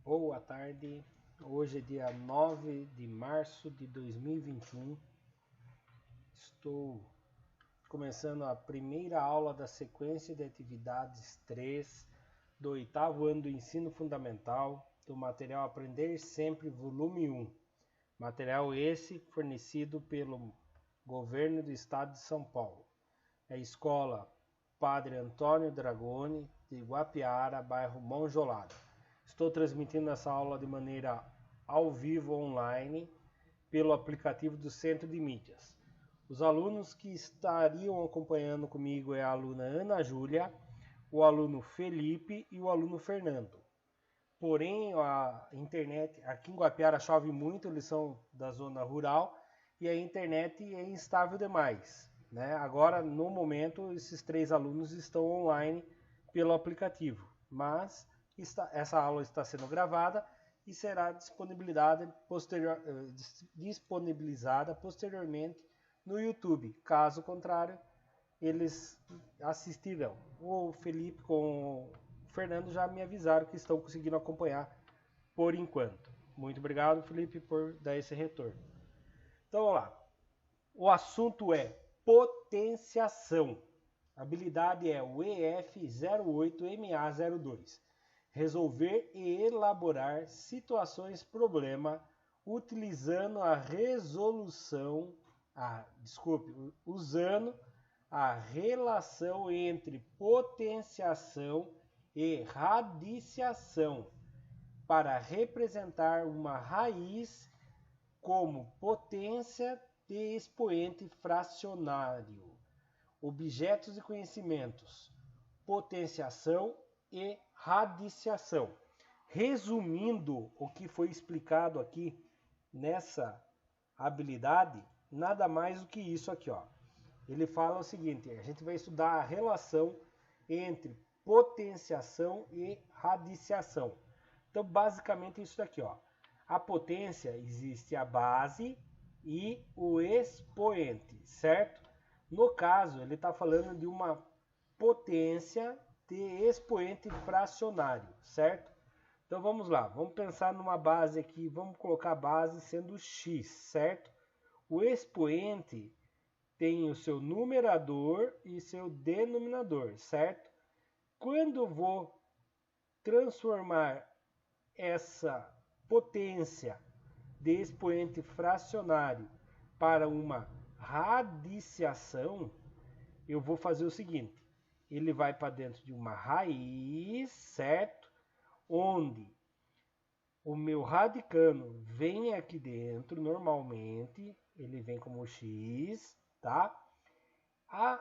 Boa tarde, hoje é dia 9 de março de 2021. Estou começando a primeira aula da sequência de atividades 3 do oitavo ano do ensino fundamental do material Aprender Sempre, volume 1. Material esse fornecido pelo governo do estado de São Paulo. É a escola Padre Antônio Dragoni, de Guapiara, bairro Monjolado. Estou transmitindo essa aula de maneira ao vivo online pelo aplicativo do Centro de Mídias. Os alunos que estariam acompanhando comigo é a aluna Ana Júlia, o aluno Felipe e o aluno Fernando. Porém, a internet aqui em Guapiara chove muito, eles são da zona rural e a internet é instável demais, né? Agora, no momento, esses 3 alunos estão online pelo aplicativo, mas essa aula está sendo gravada e será disponibilizada posteriormente no YouTube. Caso contrário, eles assistirão. O Felipe com o Fernando já me avisaram que estão conseguindo acompanhar por enquanto. Muito obrigado, Felipe, por dar esse retorno. Então, vamos lá. O assunto é potenciação. A habilidade é o EF08MA02. Resolver e elaborar situações problema utilizando usando a relação entre potenciação e radiciação para representar uma raiz como potência de expoente fracionário. Objetos e conhecimentos, potenciação e radiciação. Resumindo o que foi explicado aqui nessa habilidade, nada mais do que isso aqui, ó. Ele fala o seguinte: a gente vai estudar a relação entre potenciação e radiciação. Então, basicamente isso daqui, ó. A potência existe a base e o expoente, certo? No caso, ele está falando de uma potência de expoente fracionário, certo? Então vamos lá, vamos pensar numa base aqui, vamos colocar a base sendo x, certo? O expoente tem o seu numerador e seu denominador, certo? Quando eu vou transformar essa potência de expoente fracionário para uma radiciação, eu vou fazer o seguinte: ele vai para dentro de uma raiz, certo? Onde o meu radicano vem aqui dentro, normalmente, ele vem como x, tá?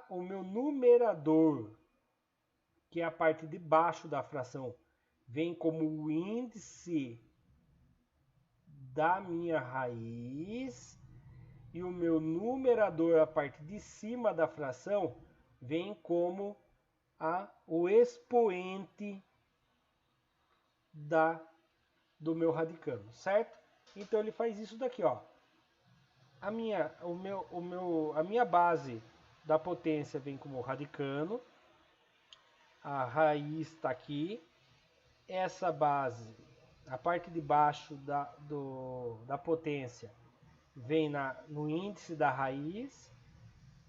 O meu numerador, que é a parte de baixo da fração, vem como o índice da minha raiz. E o meu numerador, a parte de cima da fração, vem como o expoente do meu radicano, certo? Então ele faz isso daqui, ó. A minha base da potência vem como radicano, a raiz está aqui, essa base, a parte de baixo da potência vem no índice da raiz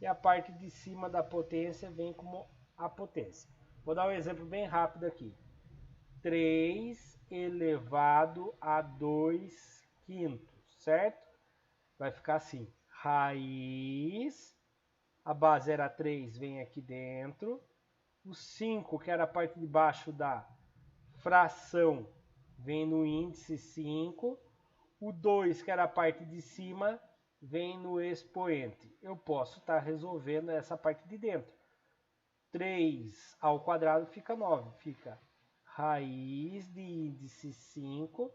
e a parte de cima da potência vem como a potência. Vou dar um exemplo bem rápido aqui. 3 elevado a 2 quintos, certo? Vai ficar assim, raiz, a base era 3, vem aqui dentro, o 5, que era a parte de baixo da fração, vem no índice 5, o 2, que era a parte de cima, vem no expoente. Eu posso estar resolvendo essa parte de dentro. 3 ao quadrado fica 9. Fica raiz de índice 5.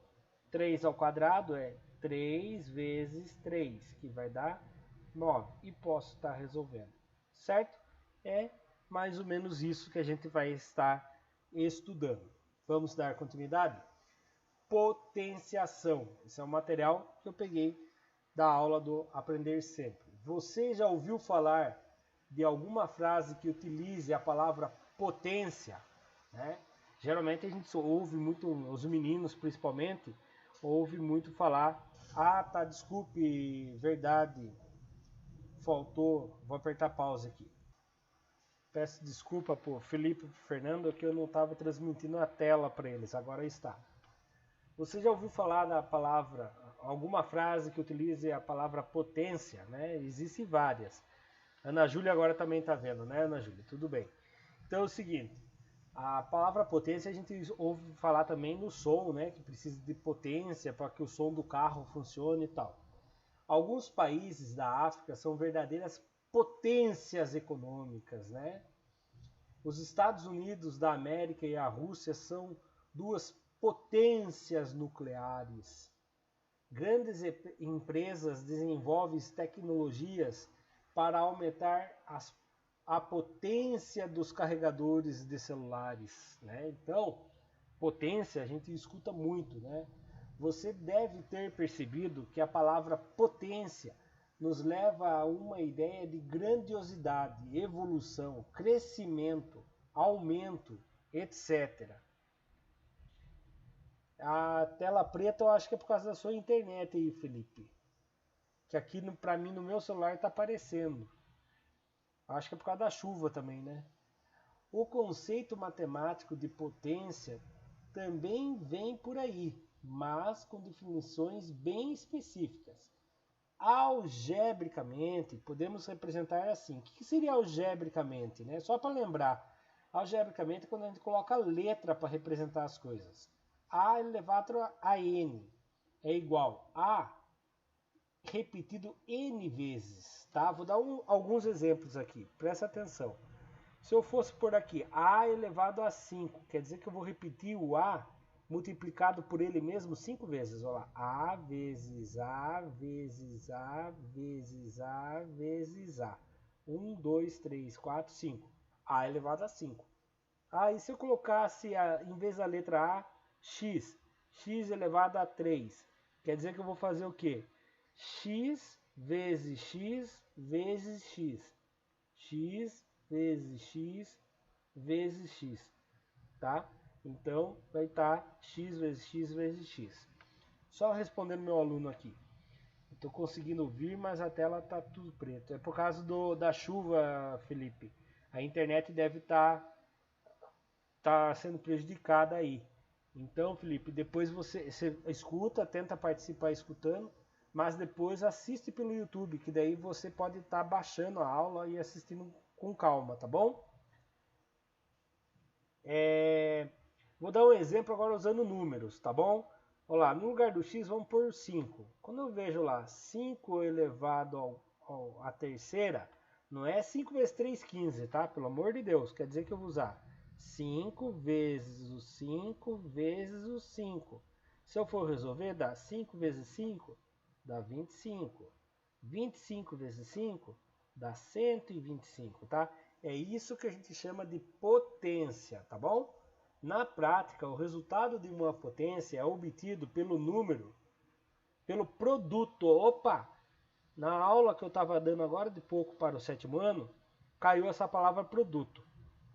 3 ao quadrado é 3 vezes 3, que vai dar 9. E posso estar resolvendo. Certo? É mais ou menos isso que a gente vai estar estudando. Vamos dar continuidade? Potenciação. Esse é um material que eu peguei da aula do Aprender Sempre. Você já ouviu falar de alguma frase que utilize a palavra potência, né? Geralmente a gente ouve muito, os meninos principalmente, ouve muito falar, ah, tá, desculpe, verdade, faltou, vou apertar pause aqui. Peço desculpa por Felipe e Fernando que eu não estava transmitindo a tela para eles, agora está. Você já ouviu falar da palavra, alguma frase que utilize a palavra potência, né? Existem várias. Ana Júlia agora também está vendo, né, Ana Júlia? Tudo bem. Então é o seguinte, a palavra potência a gente ouve falar também no som, né? Que precisa de potência para que o som do carro funcione e tal. Alguns países da África são verdadeiras potências econômicas, né? Os Estados Unidos da América e a Rússia são duas potências nucleares. Grandes empresas desenvolvem tecnologias para aumentar a potência dos carregadores de celulares, né? Então, potência a gente escuta muito, né? Você deve ter percebido que a palavra potência nos leva a uma ideia de grandiosidade, evolução, crescimento, aumento, etc. A tela preta eu acho que é por causa da sua internet aí, Felipe. Que aqui para mim no meu celular está aparecendo. Acho que é por causa da chuva também, né? O conceito matemático de potência também vem por aí, mas com definições bem específicas. Algebricamente, podemos representar assim. O que seria algebricamente, né? Só para lembrar, algebricamente é quando a gente coloca letra para representar as coisas. A elevado a n é igual a repetido n vezes, tá? Vou dar alguns exemplos aqui, presta atenção. Se eu fosse por aqui a elevado a 5, quer dizer que eu vou repetir o a multiplicado por ele mesmo 5 vezes. Olha lá, a vezes a vezes a vezes a vezes a. 1, 2, 3, 4, 5. A elevado a 5. Aí se eu colocasse, em vez da letra a, x elevado a 3, quer dizer que eu vou fazer o quê? X vezes x vezes x. X vezes x vezes x, tá? Então vai estar x vezes x vezes x. Só respondendo meu aluno aqui. Estou conseguindo ouvir, mas a tela está tudo preto. É por causa da chuva, Felipe. A internet deve estar sendo prejudicada aí. Então, Felipe, depois você escuta, tenta participar escutando, mas depois assiste pelo YouTube, que daí você pode estar baixando a aula e assistindo com calma, tá bom? Vou dar um exemplo agora usando números, tá bom? Olha lá, no lugar do x vamos pôr 5. Quando eu vejo lá 5 elevado à terceira, não é 5 vezes 3, 15, tá? Pelo amor de Deus, quer dizer que eu vou usar 5 vezes o 5 vezes o 5. Se eu for resolver, dá 5 vezes 5, dá 25. 25 vezes 5, dá 125, tá? É isso que a gente chama de potência, tá bom? Na prática, o resultado de uma potência é obtido pelo número, pelo produto. Opa! Na aula que eu estava dando agora de pouco para o 7º ano, caiu essa palavra produto,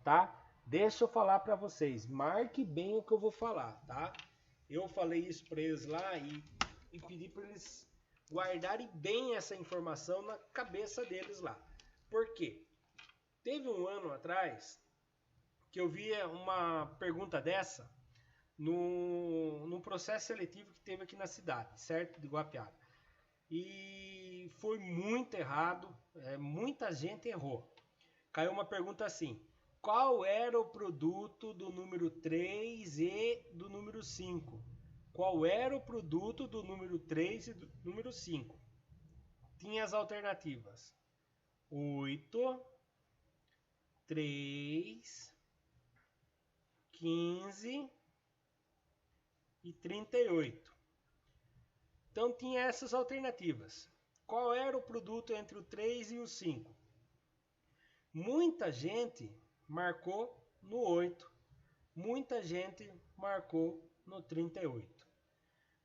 tá? Deixa eu falar para vocês, marque bem o que eu vou falar, tá? Eu falei isso para eles lá e pedi para eles guardarem bem essa informação na cabeça deles lá. Por quê? Teve um ano atrás que eu via uma pergunta dessa num processo seletivo que teve aqui na cidade, certo? De Guapiara. E foi muito errado, muita gente errou. Caiu uma pergunta assim: qual era o produto do número 3 e do número 5? Qual era o produto do número 3 e do número 5? Tinha as alternativas: 8, 3, 15 e 38. Então tinha essas alternativas. Qual era o produto entre o 3 e o 5? Muita gente marcou no 8. Muita gente marcou no 38.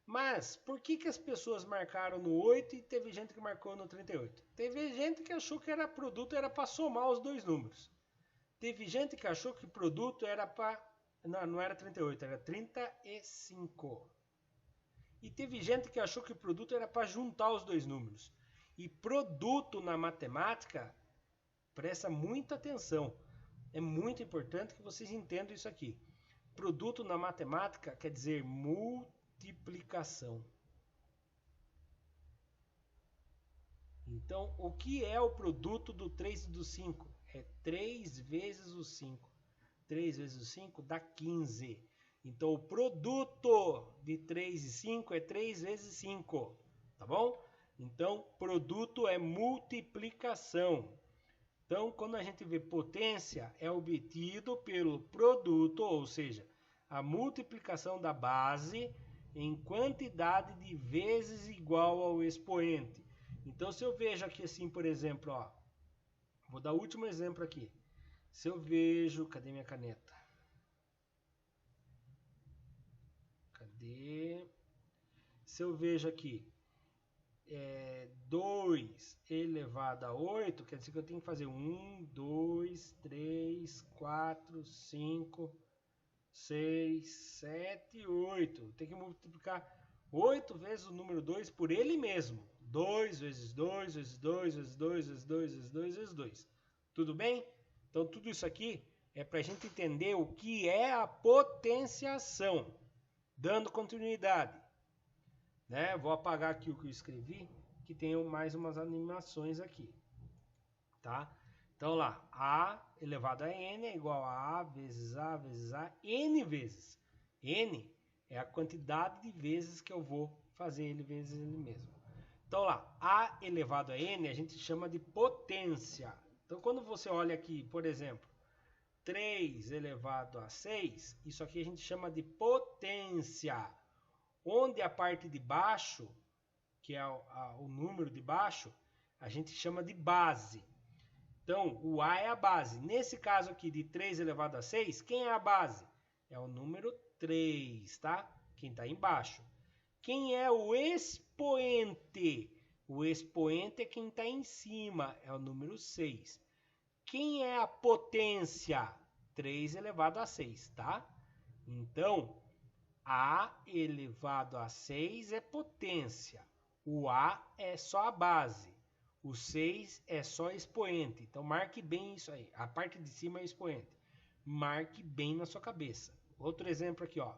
Mas por que as pessoas marcaram no 8 e teve gente que marcou no 38? Teve gente que achou que era produto era para somar os dois números. Teve gente que achou que produto era para Não, não era 38, era 35. E teve gente que achou que o produto era para juntar os dois números. E produto na matemática, presta muita atenção. É muito importante que vocês entendam isso aqui. Produto na matemática quer dizer multiplicação. Então, o que é o produto do 3 e do 5? É 3 vezes o 5. 3 vezes o 5 dá 15. Então, o produto de 3 e 5 é 3 vezes 5. Tá bom? Então, produto é multiplicação. Então, quando a gente vê potência, é obtido pelo produto, ou seja, a multiplicação da base em quantidade de vezes igual ao expoente. Então, se eu vejo aqui assim, por exemplo, ó, vou dar o último exemplo aqui. Se eu vejo, cadê minha caneta? Cadê? Se eu vejo aqui, 2 elevado a 8, quer dizer que eu tenho que fazer 1, 2, 3, 4, 5, 6, 7, 8. Tem que multiplicar 8 vezes o número 2 por ele mesmo. 2 vezes 2, vezes 2, vezes 2, vezes 2, vezes 2, vezes 2. Tudo bem? Então tudo isso aqui é para a gente entender o que é a potenciação. Dando continuidade. Né? Vou apagar aqui o que eu escrevi, que tem mais umas animações aqui. Tá? Então lá, A elevado a N é igual a A vezes A vezes A, N vezes. N é a quantidade de vezes que eu vou fazer ele vezes ele mesmo. Então lá, A elevado a N a gente chama de potência. Então quando você olha aqui, por exemplo, 3 elevado a 6, isso aqui a gente chama de potência. Onde a parte de baixo, que é o número de baixo, a gente chama de base. Então, o A é a base. Nesse caso aqui de 3 elevado a 6, quem é a base? É o número 3, tá? Quem está embaixo. Quem é o expoente? O expoente é quem está em cima, é o número 6. Quem é a potência? 3 elevado a 6, tá? Então, A elevado a 6 é potência. O A é só a base. O 6 é só expoente. Então marque bem isso aí. A parte de cima é o expoente. Marque bem na sua cabeça. Outro exemplo aqui, ó.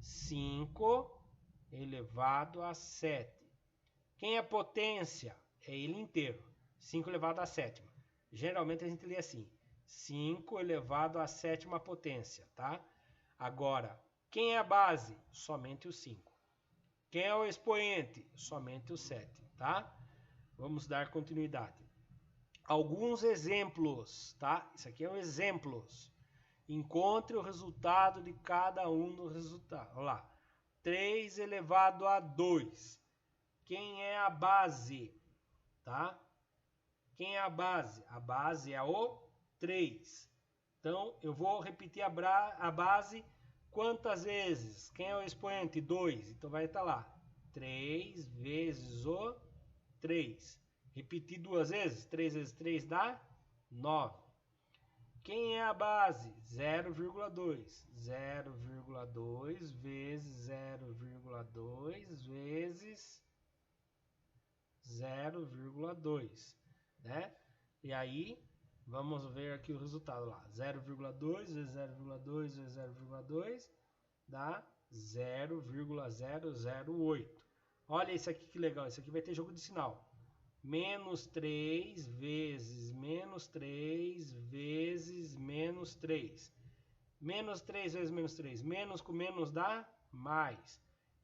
5 elevado a 7. Quem é potência? É ele inteiro. 5 elevado a sétima. Geralmente a gente lê assim. 5 elevado a sétima potência, tá? Agora, quem é a base? Somente o 5. Quem é o expoente? Somente o 7, tá? Vamos dar continuidade. Alguns exemplos, tá? Isso aqui é um exemplos. Encontre o resultado de cada um dos resultados. Olha lá. 3 elevado a 2. Quem é a base? Tá? Quem é a base? A base é o 3. Então, eu vou repetir a base quantas vezes? Quem é o expoente? 2. Então, vai estar lá. 3 vezes o 3. Repetir 2 vezes. 3 vezes 3 dá 9. Quem é a base? 0,2. 0,2 vezes 0,2 vezes 0,2. Né? E aí, vamos ver aqui o resultado lá. 0,2 vezes 0,2 vezes 0,2 dá 0,008. Olha isso aqui que legal. Isso aqui vai ter jogo de sinal. Menos 3 vezes menos 3 vezes menos 3. Menos 3 vezes menos 3. Menos com menos dá mais.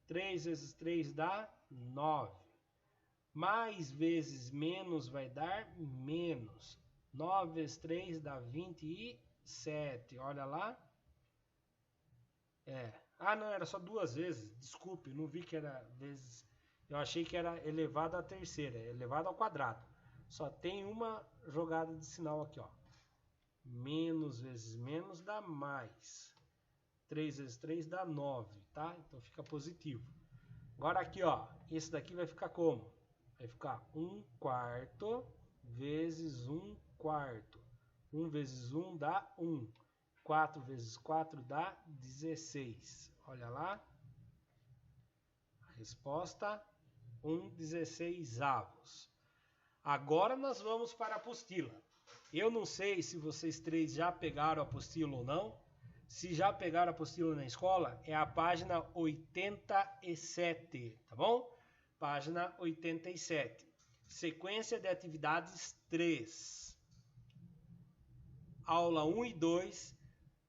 3 vezes 3 dá 9. Mais vezes menos vai dar menos. 9 vezes 3 dá 27. Olha lá. Ah, não, era só 2 vezes. Desculpe, não vi que era vezes. Eu achei que era elevado à terceira, elevado ao quadrado. Só tem uma jogada de sinal aqui, ó. Menos vezes menos dá mais. 3 vezes 3 dá 9, tá? Então fica positivo. Agora aqui, ó. Esse daqui vai ficar como? Vai ficar 1 quarto vezes 1 quarto. 1 vezes 1 dá 1. 4 vezes 4 dá 16. Olha lá. A resposta, 1/16. Agora nós vamos para a apostila. Eu não sei se vocês três já pegaram a apostila ou não. Se já pegaram a apostila na escola, é a página 87, tá bom? Página 87. Sequência de atividades 3. Aula 1 e 2,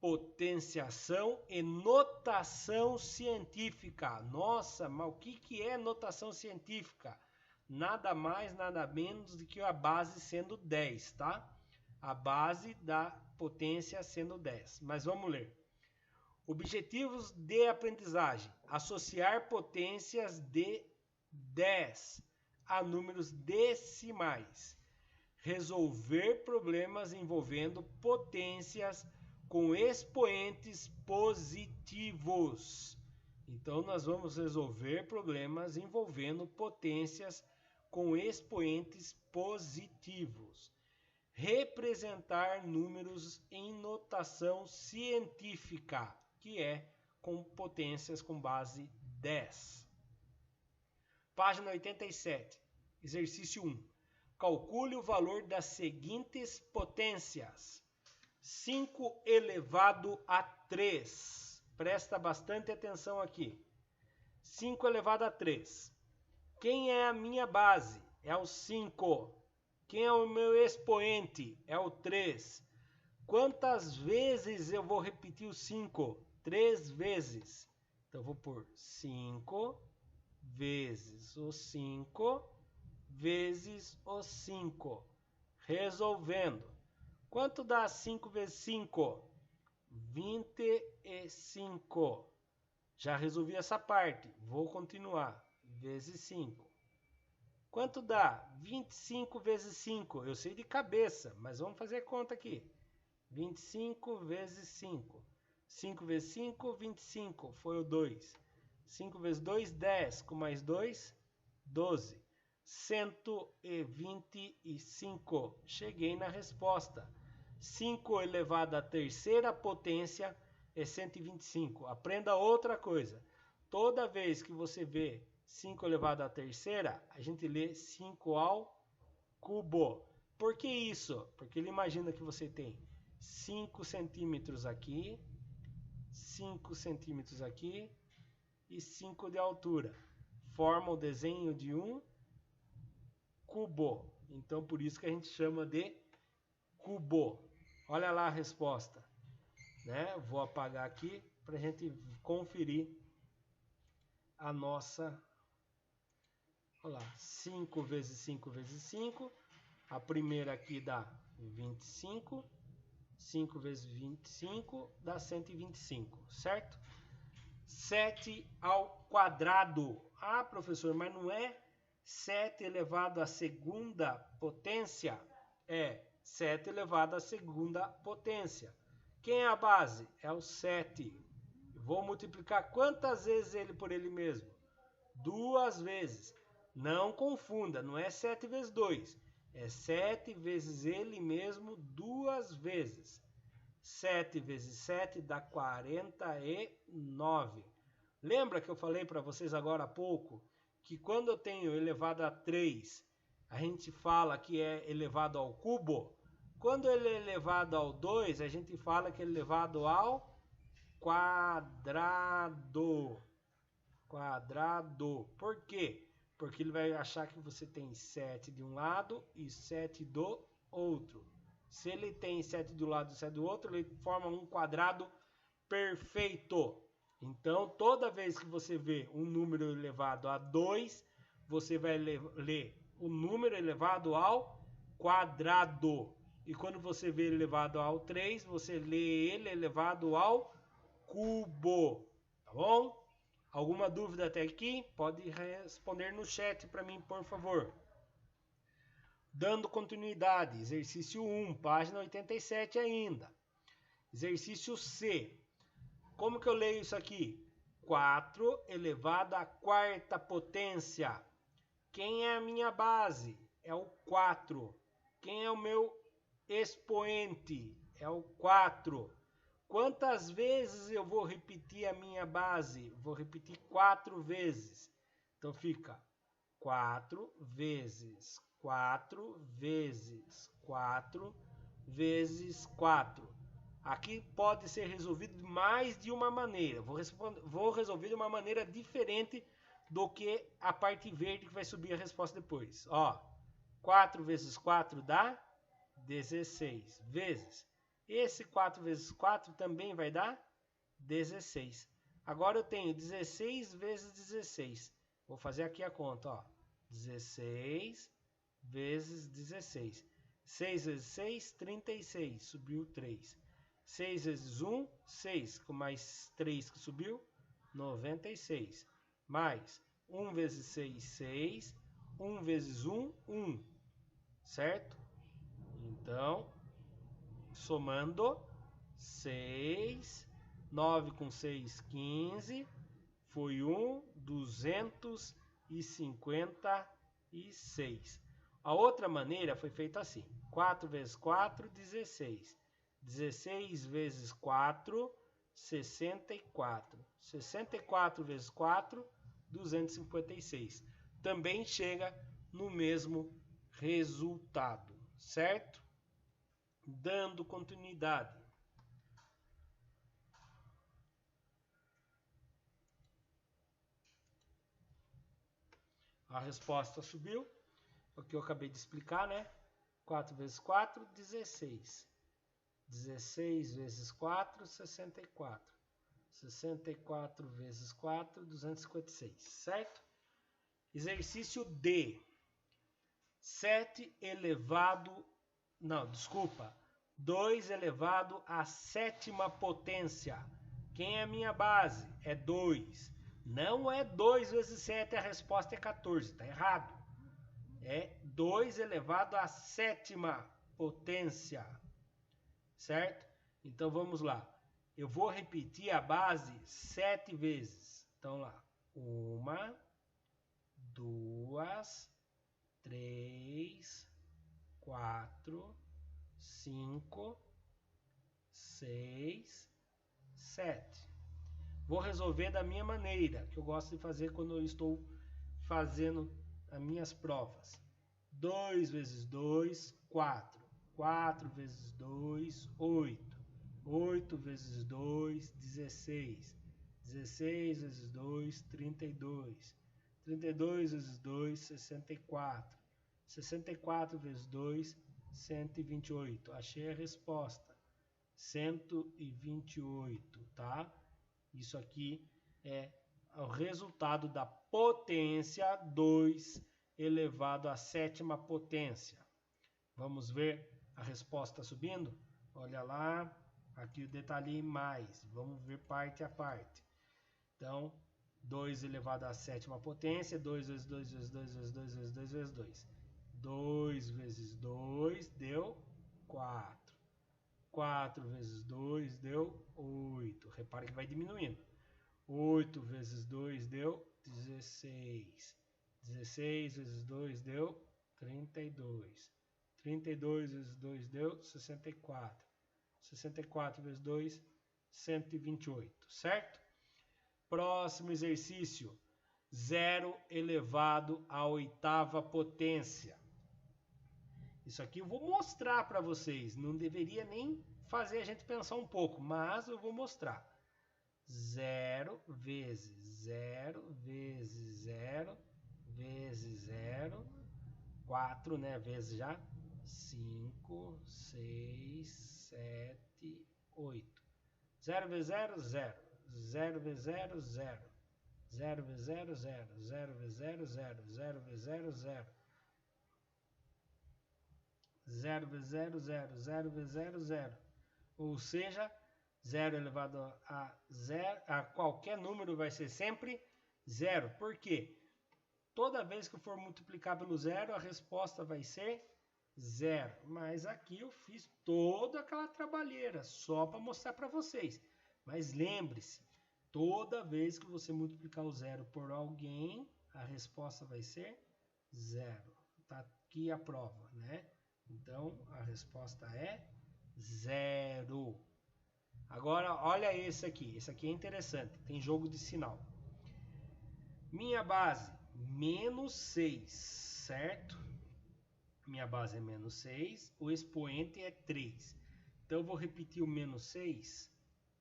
potenciação e notação científica. Nossa, mas o que é notação científica? Nada mais, nada menos do que a base sendo 10, tá? A base da potência sendo 10. Mas vamos ler. Objetivos de aprendizagem. Associar potências de 10 a números decimais. Resolver problemas envolvendo potências com expoentes positivos. Então, nós vamos resolver problemas envolvendo potências com expoentes positivos. Representar números em notação científica, que é com potências com base 10. Página 87, exercício 1. Calcule o valor das seguintes potências. 5 elevado a 3. Presta bastante atenção aqui. 5 elevado a 3. Quem é a minha base? É o 5. Quem é o meu expoente? É o 3. Quantas vezes eu vou repetir o 5? 3 vezes. Então, eu vou pôr 5 vezes o 5 vezes o 5. Resolvendo. Quanto dá 5 vezes 5? 25. Já resolvi essa parte. Vou continuar. Vezes 5. Quanto dá 25 vezes 5? Eu sei de cabeça, mas vamos fazer conta aqui. 25 vezes 5. 5 vezes 5, 25. Foi o 2. 5 vezes 2, 10. Com mais 2, 12. 125. Cheguei na resposta. 5 elevado à terceira potência é 125. Aprenda outra coisa. Toda vez que você vê 5 elevado à terceira, a gente lê 5 ao cubo. Por que isso? Porque ele imagina que você tem 5 centímetros aqui, 5 centímetros aqui e 5 de altura. Forma o desenho de um cubo. Então, por isso que a gente chama de cubo. Olha lá a resposta. Né? Vou apagar aqui para a gente conferir a nossa... Olha lá, 5 vezes 5 vezes 5. A primeira aqui dá 25. 5 vezes 25 dá 125, certo? 7 ao quadrado. Ah, professor, mas não é 7 elevado à segunda potência? É 7 elevado à segunda potência. Quem é a base? É o 7. Vou multiplicar quantas vezes ele por ele mesmo? 2 vezes. Não confunda, não é 7 vezes 2. É 7 vezes ele mesmo 2 vezes. 7 vezes 7 dá 49. Lembra que eu falei para vocês agora há pouco que quando eu tenho elevado a 3, a gente fala que é elevado ao cubo? Quando ele é elevado ao 2, a gente fala que é elevado ao quadrado. Quadrado. Por quê? Porque ele vai achar que você tem 7 de um lado e 7 do outro. Se ele tem 7 de um lado e 7 do outro, ele forma um quadrado perfeito. Então, toda vez que você vê um número elevado a 2, você vai ler o número elevado ao quadrado. E quando você vê ele elevado ao 3, você lê ele elevado ao cubo. Tá bom? Alguma dúvida até aqui? Pode responder no chat para mim, por favor. Dando continuidade, exercício 1, página 87 ainda. Exercício C. Como que eu leio isso aqui? 4 elevado à quarta potência. Quem é a minha base? É o 4. Quem é o meu expoente? É o 4. Quantas vezes eu vou repetir a minha base? Vou repetir 4 vezes. Então fica 4 vezes 4 vezes 4 vezes 4. Aqui pode ser resolvido de mais de uma maneira. Vou resolver de uma maneira diferente do que a parte verde que vai subir a resposta depois. Ó, 4 vezes 4 dá 16 vezes. Esse 4 vezes 4 também vai dar 16. Agora eu tenho 16 vezes 16. Vou fazer aqui a conta, ó. 16 vezes 16. 6 vezes 6, 36. Subiu 3. 6 vezes 1, 6. Com mais 3 que subiu, 96. Mais 1 vezes 6, 6. 1 vezes 1, 1. Certo? Então, somando 6, 9 com 6, 15. Foi 256. A outra maneira foi feita assim. 4 vezes 4, 16. 16 vezes 4, 64. 64 vezes 4, 256. Também chega no mesmo resultado, certo? Dando continuidade. A resposta subiu, o que eu acabei de explicar, né? 4 vezes 4, 16. 16 vezes 4, 64. 64 vezes 4, 256, certo? Exercício D. 7 elevado... Não, desculpa. 2 elevado à sétima potência. Quem é a minha base? É 2. Não é 2 vezes 7, a resposta é 14. Está errado. É 2 elevado à sétima potência. Certo? Então vamos lá. Eu vou repetir a base 7 vezes. Então lá. 1, 2, 3, 4, 5, 6, 7. Vou resolver da minha maneira, que eu gosto de fazer quando eu estou fazendo as minhas provas. 2 vezes 2, 4. 4 vezes 2, 8. 8 vezes 2, 16. 16 vezes 2, 32. 32 vezes 2, 64. 64 vezes 2, 128. Achei a resposta. 128, tá? Isso aqui é o resultado da potência 2 elevado à sétima potência. Vamos ver a resposta subindo? Olha lá, aqui o detalhe mais. Vamos ver parte a parte. Então, 2 elevado à sétima potência, 2 vezes 2 vezes 2 vezes 2 vezes 2 vezes 2. 2 vezes 2 deu 4. 4 vezes 2 deu 8. Repare que vai diminuindo. 8 vezes 2 deu 16. 16 vezes 2 deu 32. 32 vezes 2 deu 64. 64 vezes 2, 128, certo? Próximo exercício. 0 elevado à oitava potência. Isso aqui eu vou mostrar para vocês. Não deveria nem fazer a gente pensar um pouco, mas eu vou mostrar. 0 vezes 0 vezes 0 vezes 0. 4, né? Vezes já. 5, 6, 7, 8. 0 vezes 0, 0. 0 vezes 0, 0. 0 vezes 0, 0. 0 vezes 0, 0. 0 vezes 0, 0. 0 vezes 0, 0. 0 vezes 0, 0. Ou seja, 0 elevado a 0, a qualquer número vai ser sempre 0. Por quê? Toda vez que eu for multiplicar pelo 0, a resposta vai ser 0. Mas aqui eu fiz toda aquela trabalheira só para mostrar para vocês. Mas lembre-se, toda vez que você multiplicar o 0 por alguém, a resposta vai ser 0. Tá aqui a prova, né? Então, a resposta é 0. Agora, olha esse aqui. Esse aqui é interessante. Tem jogo de sinal. Minha base, menos 6, certo? Minha base é menos 6. O expoente é 3. Então, eu vou repetir o menos 6.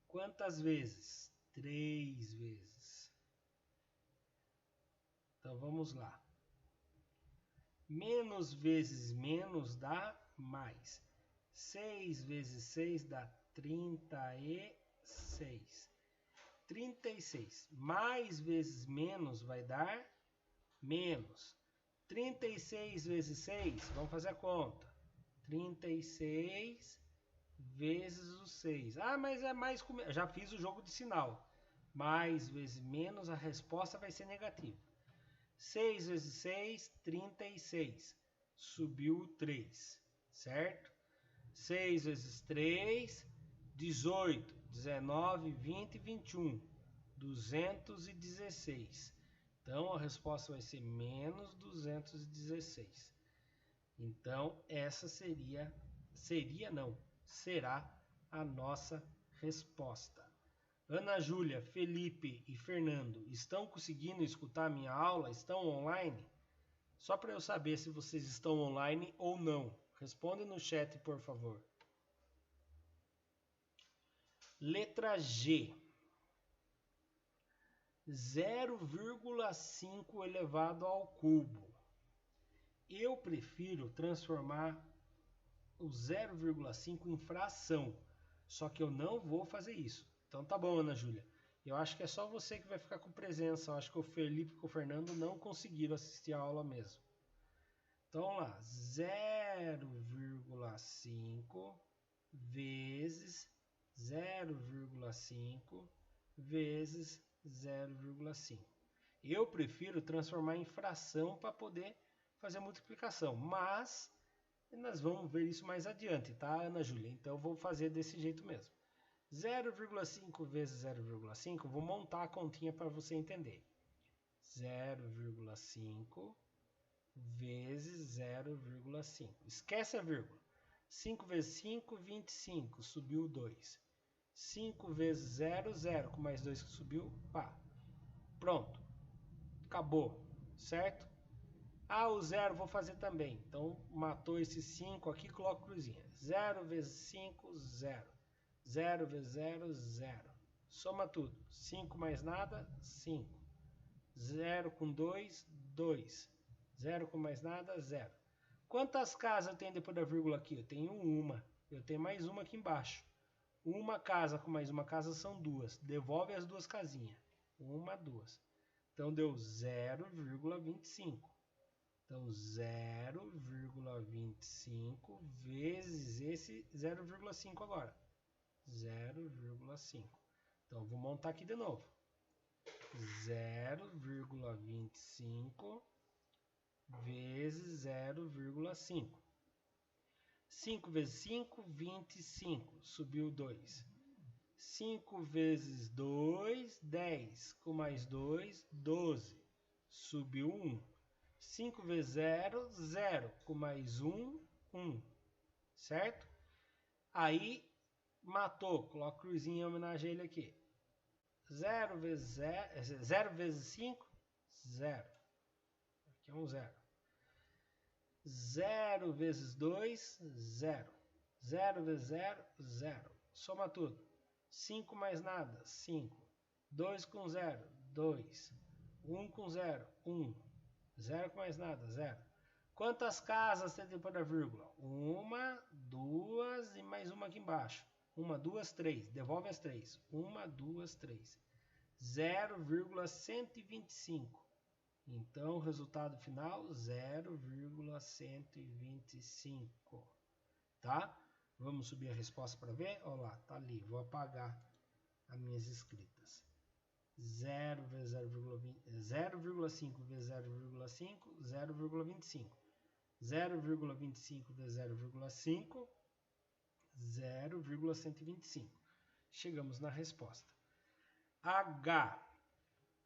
Quantas vezes? 3 vezes. Então, vamos lá. Menos vezes menos dá mais. 6 vezes 6 dá 36. 36. Mais vezes menos vai dar menos. 36 vezes 6, vamos fazer a conta. 36 vezes o 6. Ah, mas é mais... Já fiz o jogo de sinal. Mais vezes menos, a resposta vai ser negativa. 6 vezes 6, 36. Subiu 3, certo? 6 vezes 3, 18, 19, 20, 21. 216. Então, a resposta vai ser menos 216. Então, essa será a nossa resposta. Ana Júlia, Felipe e Fernando, estão conseguindo escutar a minha aula? Estão online? Só para eu saber se vocês estão online ou não. Responde no chat, por favor. Letra G. 0,5 elevado ao cubo. Eu prefiro transformar o 0,5 em fração. Só que eu não vou fazer isso. Então tá bom, Ana Júlia. Eu acho que é só você que vai ficar com presença. Eu acho que o Felipe e o Fernando não conseguiram assistir a aula mesmo. Então vamos lá. 0,5 vezes 0,5 vezes 0,5. Eu prefiro transformar em fração para poder fazer a multiplicação. Mas nós vamos ver isso mais adiante, tá, Ana Júlia? Então eu vou fazer desse jeito mesmo. 0,5 vezes 0,5, vou montar a continha para você entender. 0,5 vezes 0,5. Esquece a vírgula. 5 vezes 5, 25. Subiu 2. 5 vezes 0, 0. Com mais 2 que subiu, pá. Pronto. Acabou. Certo? Ah, o 0 vou fazer também. Então, matou esse 5 aqui, coloco cruzinha. 0 vezes 5, 0. 0 vezes 0, 0. Soma tudo. 5 mais nada, 5. 0 com 2, 2. 0 com mais nada, 0. Quantas casas eu tenho depois da vírgula aqui? Eu tenho uma. Eu tenho mais uma aqui embaixo. Uma casa com mais uma casa são duas. Devolve as duas casinhas. Uma, duas. Então deu 0,25. Então 0,25 vezes esse 0,5 agora. 0,5. Então vou montar aqui de novo. 0,25 vezes 0,5. 5 vezes 5, 25. Subiu 2. 5 vezes 2, 10. Com mais 2, 12. Subiu 1. 5 vezes 0, 0. Com mais 1, 1. Certo? Aí, matou. Coloca cruzinha em homenagem a ele aqui. 0 vezes 5, 0. Aqui é um 0. 0 vezes 2, 0. 0 vezes 0, 0. Soma tudo. 5 mais nada, 5. 2 com 0, 2. 1 com 0, 1. 0 com mais nada, 0. Quantas casas tem depois da vírgula? Uma, duas e mais uma aqui embaixo. 1, 2, 3. Devolve as 3. 1, 2, 3. 0,125. Então, o resultado final, 0,125. Tá? Vamos subir a resposta para ver? Olha lá, tá ali. Vou apagar as minhas escritas. 0 vezes 0,5 vezes 0,5, 0,25. 0,25 vezes 0,5, 0,125. Chegamos na resposta. H,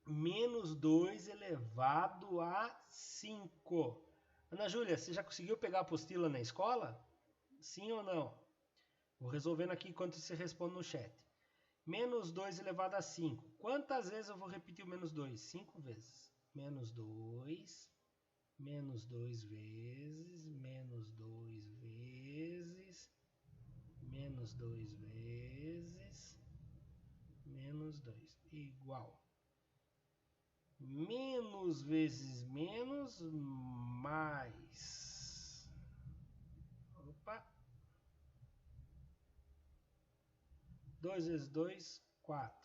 menos 2 elevado a 5. Ana Júlia, você já conseguiu pegar a apostila na escola? Sim ou não? Vou resolvendo aqui enquanto você responde no chat. Menos 2 elevado a 5. Quantas vezes eu vou repetir o menos 2? 5 vezes. Menos 2, menos 2 vezes, menos 2 vezes, menos 2 vezes, menos 2, igual. Menos vezes menos, mais. Opa! 2 vezes 2, 4.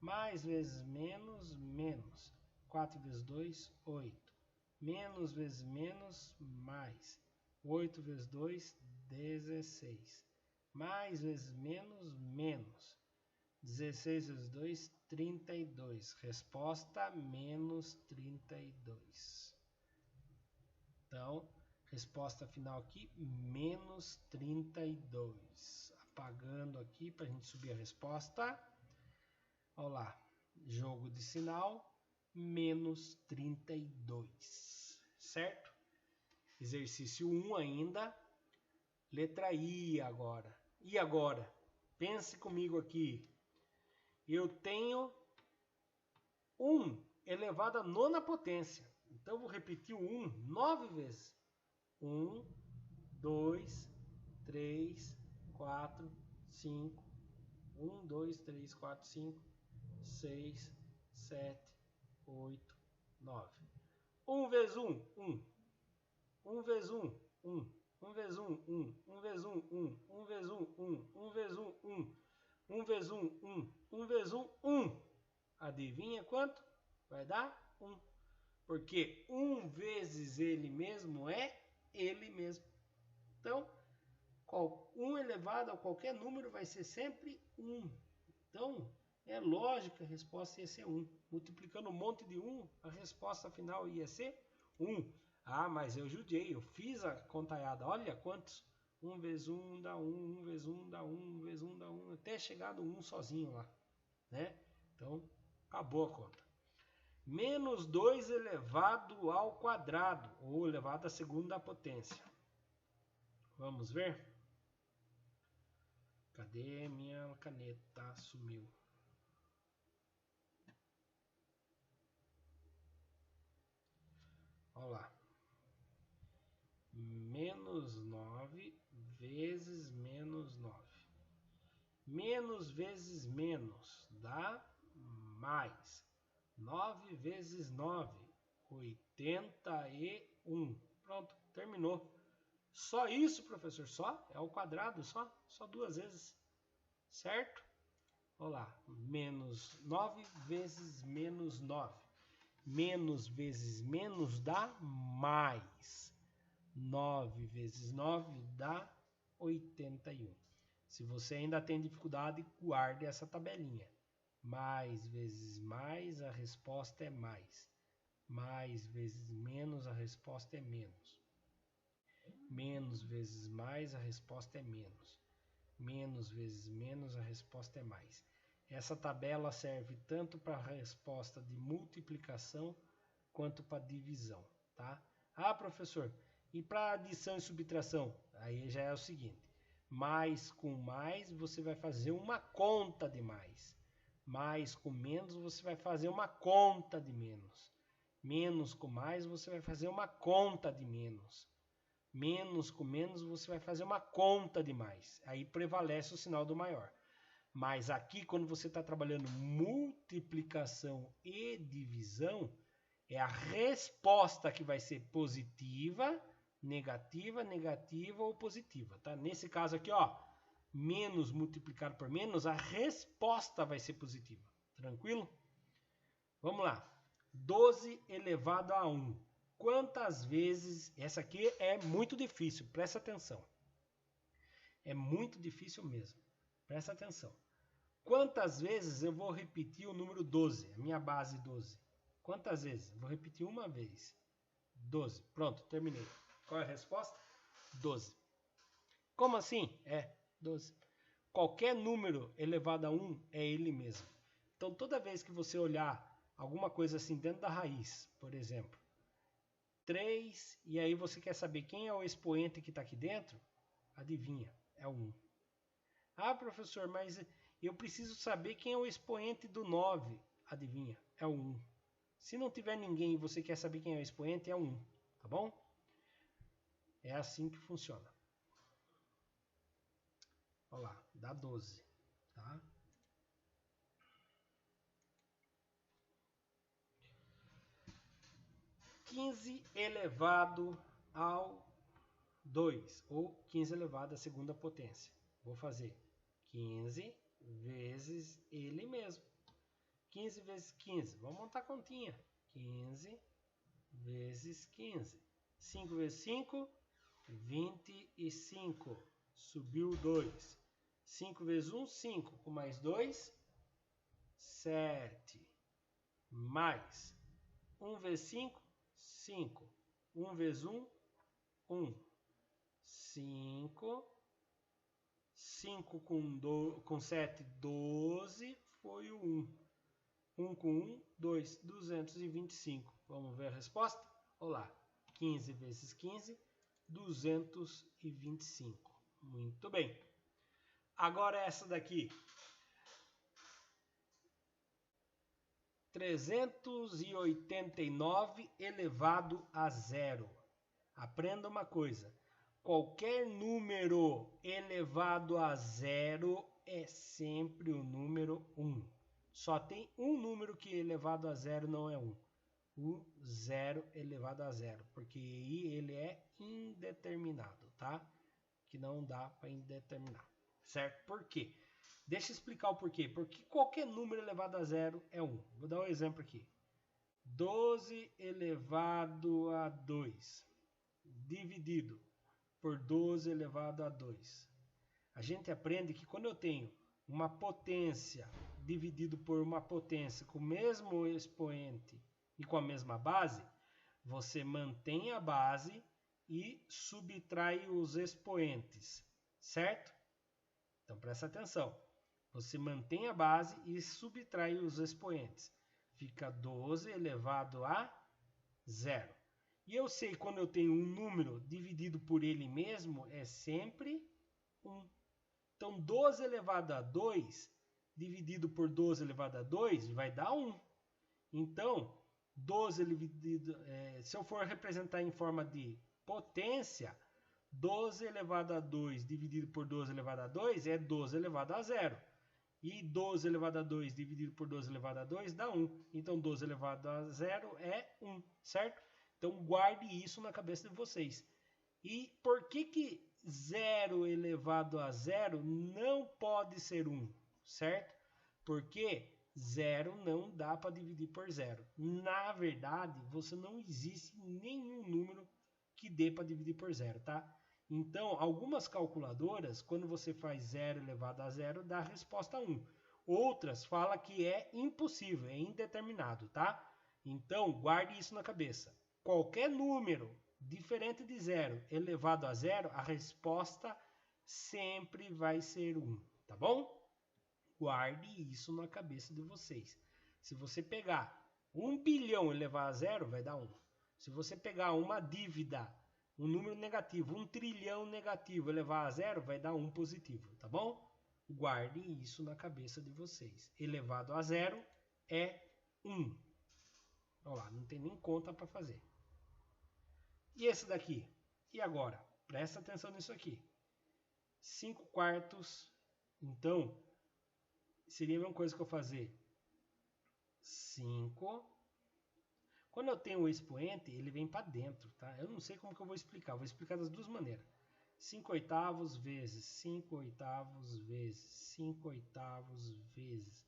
Mais vezes menos, menos. 4 vezes 2, 8. Menos vezes menos, mais. 8 vezes 2, 16. Mais vezes menos, menos. 16 vezes 2, 32. Resposta, menos 32. Então, resposta final aqui, menos 32. Apagando aqui para a gente subir a resposta. Olha lá, jogo de sinal, menos 32. Certo? Exercício 1 ainda. Letra I agora. E agora? Pense comigo aqui. Eu tenho 1 elevado à nona potência. Então, eu vou repetir o 1 9 vezes. 1, 2, 3, 4, 5. 1, 2, 3, 4, 5, 6, 7, 8, 9. 1 vezes 1, 1. 1 vezes 1, 1. 1 vezes 1, 1. 1 vezes 1, 1. 1 vezes 1, 1. 1 vezes 1, 1. 1 vezes 1, 1. 1 vezes 1, 1. Adivinha quanto? Vai dar 1. Porque 1 vezes ele mesmo é ele mesmo. Então, 1 elevado a qualquer número vai ser sempre 1. Então, é lógico que a resposta ia ser 1. Multiplicando um monte de 1, a resposta final ia ser 1. Ah, mas eu judiei, eu fiz a contaiada. Olha quantos. 1 vezes 1 dá 1, 1 vezes 1 dá 1, 1 vezes 1 dá 1, até chegar no 1 sozinho lá. Né? Então, acabou a conta. Menos 2 elevado ao quadrado, ou elevado à segunda potência. Vamos ver? Cadê minha caneta? Sumiu. Olha lá. Menos 9 vezes menos 9. Menos vezes menos dá mais. 9 vezes 9, 81. Pronto, terminou. Só isso, professor? Só? É o quadrado só? Só 2 vezes. Certo? Olha lá. Menos 9 vezes menos 9. Menos vezes menos dá mais. 9 vezes 9 dá 81. Se você ainda tem dificuldade, guarde essa tabelinha. Mais vezes mais, a resposta é mais. Mais vezes menos, a resposta é menos. Menos vezes mais, a resposta é menos. Menos vezes menos, a resposta é mais. Essa tabela serve tanto para a resposta de multiplicação quanto para divisão, tá? Ah, professor, e para adição e subtração? Aí já é o seguinte: mais com mais, você vai fazer uma conta de mais. Mais com menos, você vai fazer uma conta de menos. Menos com mais, você vai fazer uma conta de menos. Menos com menos, você vai fazer uma conta de mais. Aí prevalece o sinal do maior. Mas aqui, quando você está trabalhando multiplicação e divisão, é a resposta que vai ser positiva, negativa, negativa ou positiva, tá? Nesse caso aqui, ó, menos multiplicado por menos, a resposta vai ser positiva. Tranquilo? Vamos lá. 12 elevado a 1. Quantas vezes... Essa aqui é muito difícil, presta atenção. É muito difícil mesmo. Presta atenção. Quantas vezes eu vou repetir o número 12, a minha base 12? Quantas vezes? Vou repetir uma vez. 12. Pronto, terminei. Qual é a resposta? 12. Como assim? É, 12. Qualquer número elevado a 1 é ele mesmo. Então, toda vez que você olhar alguma coisa assim dentro da raiz, por exemplo, 3, e aí você quer saber quem é o expoente que está aqui dentro, adivinha, é o 1. Ah, professor, mas eu preciso saber quem é o expoente do 9. Adivinha? É o 1. Se não tiver ninguém e você quer saber quem é o expoente, é o 1. Tá bom? É assim que funciona. Olha lá, dá 12. Tá? (15 elevado ao 2, ou 15 elevado à segunda potência. Vou fazer 15 vezes ele mesmo. 15 vezes 15. Vamos montar a continha. 15 vezes 15. 5 vezes 5, 25. Subiu 2. 5 vezes 1, 5. Com mais 2, 7. Mais 1 vezes 5, 5. 1 vezes 1, 1. 5. 5 com 7, 12. Foi o 1. 1 com 1, 2. 225. Vamos ver a resposta? Olá. 15 vezes 15, 225. Muito bem. Agora essa daqui. 389 elevado a 0. Aprenda uma coisa. Qualquer número elevado a 0 é sempre o número 1. Só tem um número que elevado a 0 não é 1. O 0 elevado a 0. Porque aí ele é indeterminado, tá? Que não dá para indeterminar. Certo? Por quê? Deixa eu explicar o porquê. Porque qualquer número elevado a 0 é 1. Vou dar um exemplo aqui. 12 elevado a 2 dividido por 12 elevado a 2. A gente aprende que quando eu tenho uma potência dividido por uma potência com o mesmo expoente e com a mesma base, você mantém a base e subtrai os expoentes, certo? Então presta atenção. Você mantém a base e subtrai os expoentes. Fica 12 elevado a 0. E eu sei quando eu tenho um número dividido por ele mesmo, é sempre 1. Então 12 elevado a 2 dividido por 12 elevado a 2 vai dar 1. Então, 12 dividido, se eu for representar em forma de potência, 12 elevado a 2 dividido por 12 elevado a 2 é 12 elevado a 0. E 12 elevado a 2 dividido por 12 elevado a 2 dá 1. Então 12 elevado a 0 é 1, certo? Então guarde isso na cabeça de vocês. E por que 0 elevado a 0 não pode ser 1, certo? Porque 0 não dá para dividir por 0. Na verdade, você não existe nenhum número que dê para dividir por 0, tá? Então, algumas calculadoras, quando você faz 0 elevado a 0, dá a resposta 1. Outras falam que é impossível, é indeterminado, tá? Então, guarde isso na cabeça. Qualquer número diferente de 0 elevado a 0, a resposta sempre vai ser 1, tá bom? Guarde isso na cabeça de vocês. Se você pegar 1 bilhão e levar a 0, vai dar 1. Se você pegar uma dívida, um número negativo, 1 trilhão negativo e levar a 0, vai dar 1 positivo, tá bom? Guarde isso na cabeça de vocês. Elevado a 0 é 1. Olha lá, não tem nem conta para fazer. E esse daqui? E agora? Presta atenção nisso aqui. 5 quartos. Então, seria a mesma coisa que eu fazer 5. Quando eu tenho o expoente, ele vem para dentro, tá? Eu não sei como que eu vou explicar. Vou explicar das duas maneiras. 5 oitavos vezes 5 oitavos vezes 5 oitavos vezes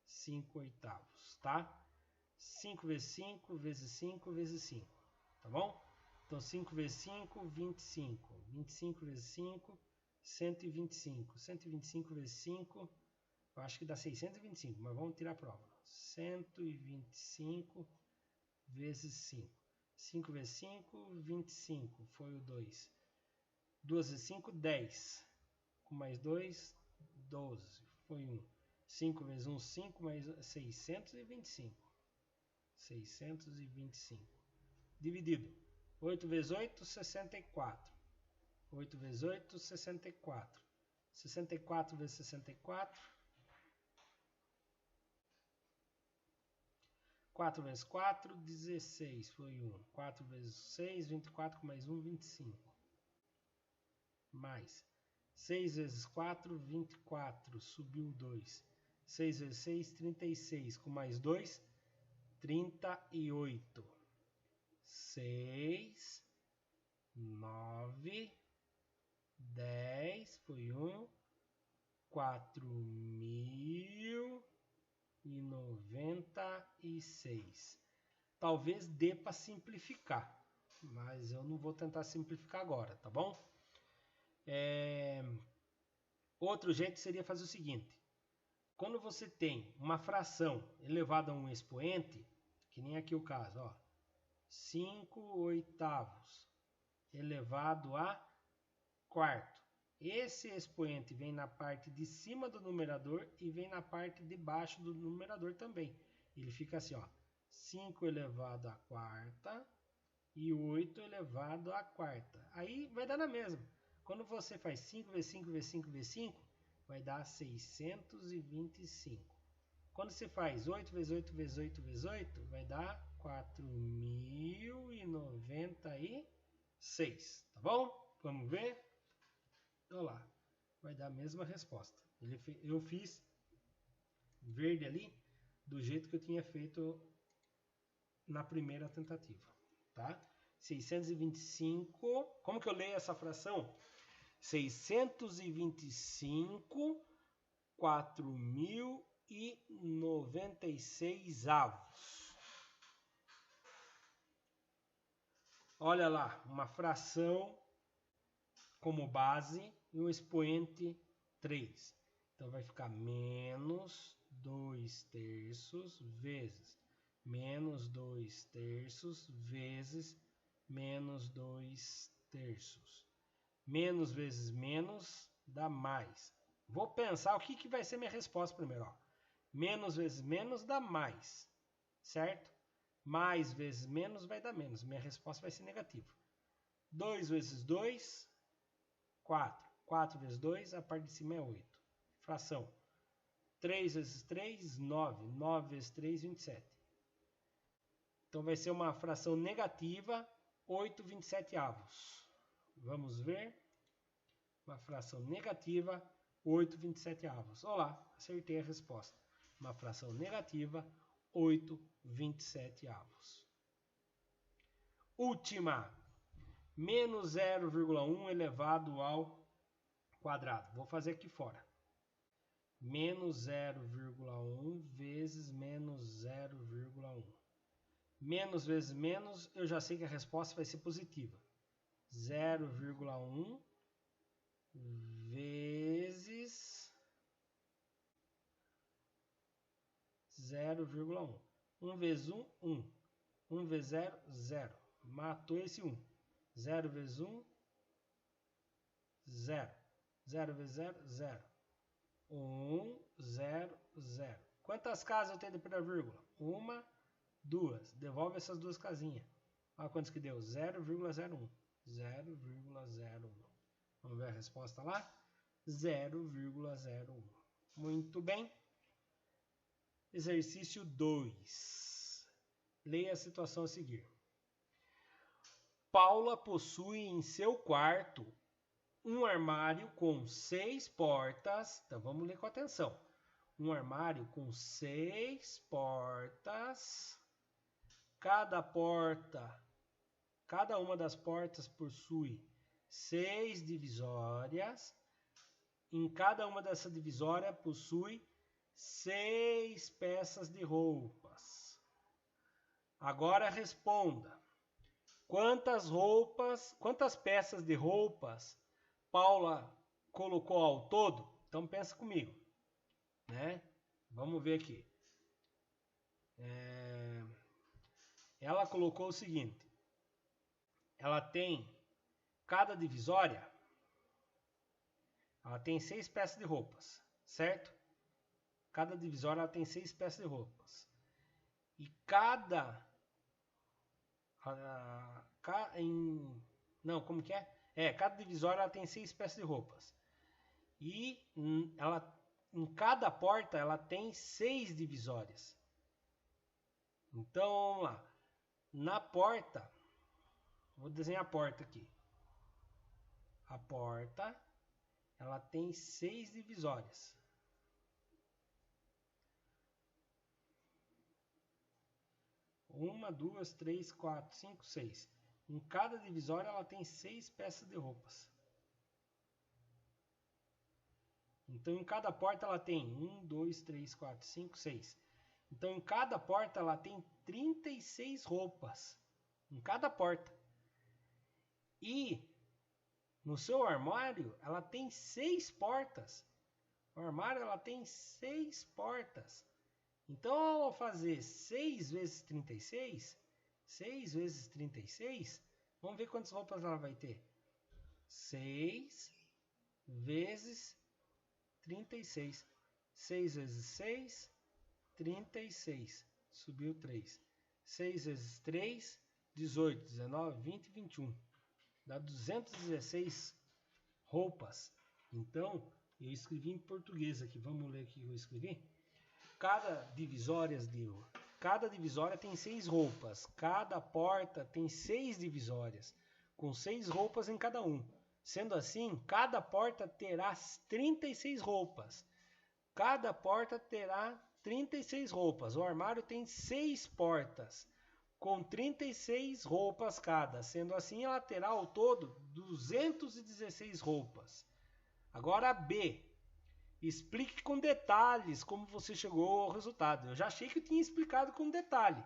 5 oitavos, tá? 5 vezes 5 vezes 5 vezes 5, tá bom? Então 5 vezes 5, 25. 25 vezes 5, 125. 125 vezes 5, eu acho que dá 625, mas vamos tirar a prova. 125 vezes 5. 5 vezes 5, 25. Foi o 2. 2 vezes 5, 10. Com mais 2, 12. Foi 1. 5 vezes 1, 5, mais 625. 625. Dividido. 8 vezes 8, 64. 8 vezes 8, 64. 64 vezes 64, 4 vezes 4, 16, foi 1. 4 vezes 6, 24, com mais 1, 25. Mais 6 vezes 4, 24, subiu 2. 6 vezes 6, 36, com mais 2, 38. 6, 9, 10, foi 1, 4.096. Talvez dê para simplificar, mas eu não vou tentar simplificar agora, tá bom? Outro jeito seria fazer o seguinte. Quando você tem uma fração elevada a um expoente, que nem aqui o caso, ó, 5/8 elevado a quarto. Esse expoente vem na parte de cima do numerador e vem na parte de baixo do numerador também. Ele fica assim, ó, 5 elevado à quarta e 8 elevado à quarta. Aí vai dar na mesma. Quando você faz 5 vezes 5 vezes 5 vezes 5, vai dar 625. Quando você faz 8 vezes 8 vezes 8 vezes 8, vai dar 4.096. Tá bom? Vamos ver? Olha lá. Vai dar a mesma resposta. Eu fiz verde ali do jeito que eu tinha feito na primeira tentativa. Tá? 625. Como que eu leio essa fração? 625, 4.096 avos. Olha lá, uma fração como base e um expoente 3. Então vai ficar menos 2/3 vezes menos 2/3 vezes menos 2/3. Menos vezes menos dá mais. Vou pensar o que vai ser minha resposta primeiro. Ó. Menos vezes menos dá mais, certo? Mais vezes menos vai dar menos. Minha resposta vai ser negativa. 2 vezes 2, 4. 4 vezes 2, a parte de cima é 8. Fração. 3 vezes 3, 9. 9 vezes 3, 27. Então vai ser uma fração negativa, 8/27. Vamos ver. Uma fração negativa, 8/27. Olha lá, acertei a resposta. Uma fração negativa, 8/27. Última. Menos 0,1 elevado ao quadrado. Vou fazer aqui fora. Menos 0,1 vezes menos 0,1. Menos vezes menos, eu já sei que a resposta vai ser positiva. 0,1 vezes 0,1. 1 vezes 1, 1. 1 vezes 0, 0. Matou esse 1. 0 vezes 1, 0. 0 vezes 0, 0. 1, 0, 0. Quantas casas eu tenho depois da vírgula? 1, 2. Devolve essas duas casinhas. Olha quantos que deu. 0,01. 0,01. Vamos ver a resposta lá? 0,01. Muito bem. Exercício 2. Leia a situação a seguir. Paula possui em seu quarto um armário com 6 portas. Então vamos ler com atenção. Um armário com 6 portas. Cada uma das portas possui 6 divisórias. Em cada uma dessas divisórias possui 6 peças de roupas. Agora responda. Quantas peças de roupas Paula colocou ao todo? Então pensa comigo, né? Vamos ver aqui. Ela colocou o seguinte. Ela tem cada divisória, ela tem 6 peças de roupas, certo? Cada divisória ela tem 6 peças de roupas. E cada divisória ela tem 6 peças de roupas. E em cada porta ela tem 6 divisórias. Então, vamos lá. Na porta, vou desenhar a porta aqui. A porta, ela tem 6 divisórias. Uma, duas, três, quatro, cinco, 6. Em cada divisória ela tem 6 peças de roupas. Então em cada porta ela tem 1, 2, 3, 4, 5, 6. Então em cada porta ela tem 36 roupas. Em cada porta. E no seu armário ela tem 6 portas. O armário ela tem 6 portas. Então ao fazer 6 vezes 36, 6 vezes 36, vamos ver quantas roupas ela vai ter. 6 vezes 36. 6 vezes 6, 36. Subiu 3. 6 vezes 3, 18, 19, 20, 21. Dá 216 roupas. Então, eu escrevi em português aqui. Vamos ler aqui o que eu escrevi. Cada divisória tem 6 roupas. Cada porta tem 6 divisórias, com 6 roupas em cada um. Sendo assim, cada porta terá 36 roupas. Cada porta terá 36 roupas. O armário tem 6 portas, com 36 roupas cada. Sendo assim, ela terá ao todo 216 roupas. Agora B. Explique com detalhes como você chegou ao resultado. Eu já achei que eu tinha explicado com detalhe,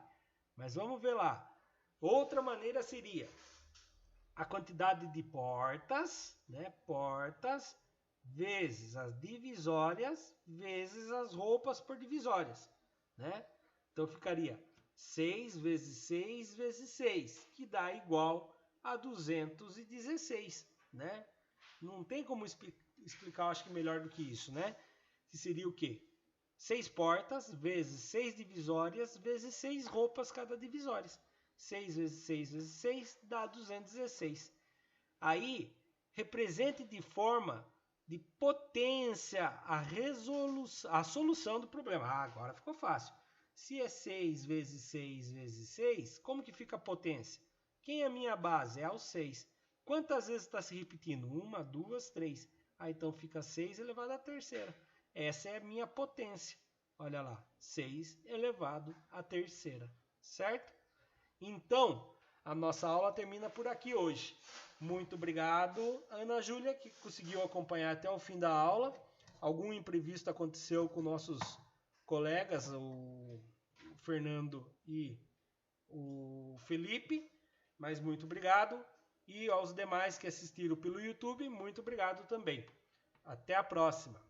mas vamos ver lá. Outra maneira seria a quantidade de portas, né? Portas vezes as divisórias vezes as roupas por divisórias, né? Então ficaria 6 vezes 6 vezes 6, que dá igual a 216, né? Não tem como explicar, acho que melhor do que isso, né? Que seria o quê? 6 portas vezes 6 divisórias vezes 6 roupas cada divisória. 6 vezes 6 vezes 6 dá 216. Aí, represente de forma de potência a solução do problema. Ah, agora ficou fácil. Se é 6 vezes 6 vezes 6, como que fica a potência? Quem é a minha base? É o 6. Quantas vezes está se repetindo? 1, 2, 3. Ah, então fica 6 elevado à terceira. Essa é a minha potência. Olha lá, 6 elevado à terceira. Certo? Então, a nossa aula termina por aqui hoje. Muito obrigado, Ana Júlia, que conseguiu acompanhar até o fim da aula. Algum imprevisto aconteceu com nossos colegas, o Fernando e o Felipe, mas muito obrigado. E aos demais que assistiram pelo YouTube, muito obrigado também. Até a próxima!